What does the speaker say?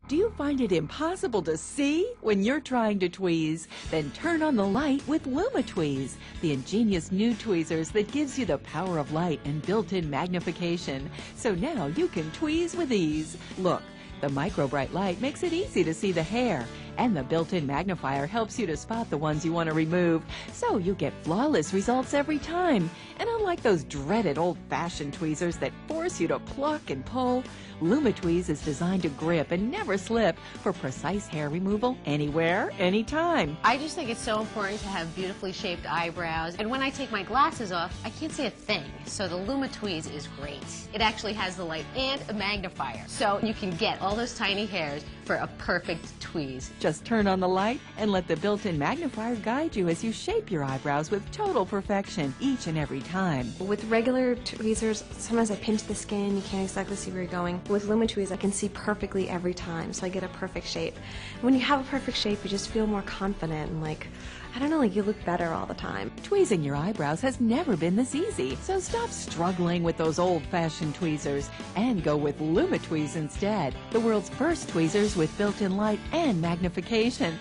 Do you find it impossible to see when you're trying to tweeze? Then turn on the light with LumaTweeze, the ingenious new tweezers that gives you the power of light and built-in magnification. So now you can tweeze with ease. Look, the micro bright light makes it easy to see the hair, and the built-in magnifier helps you to spot the ones you want to remove, so you get flawless results every time. And unlike those dreaded old-fashioned tweezers that force you to pluck and pull, LumaTweeze is designed to grip and never slip for precise hair removal anywhere, anytime. I just think it's so important to have beautifully shaped eyebrows, and when I take my glasses off, I can't see a thing, so the LumaTweeze is great. It actually has the light and a magnifier, so you can get all those tiny hairs for a perfect tweeze. Just turn on the light and let the built-in magnifier guide you as you shape your eyebrows with total perfection each and every time. With regular tweezers, sometimes I pinch the skin, you can't exactly see where you're going. With LumaTweeze, I can see perfectly every time, so I get a perfect shape. When you have a perfect shape, you just feel more confident and I don't know, you look better all the time. Tweezing your eyebrows has never been this easy, so stop struggling with those old-fashioned tweezers and go with LumaTweeze instead, the world's first tweezers with built-in light and magnification.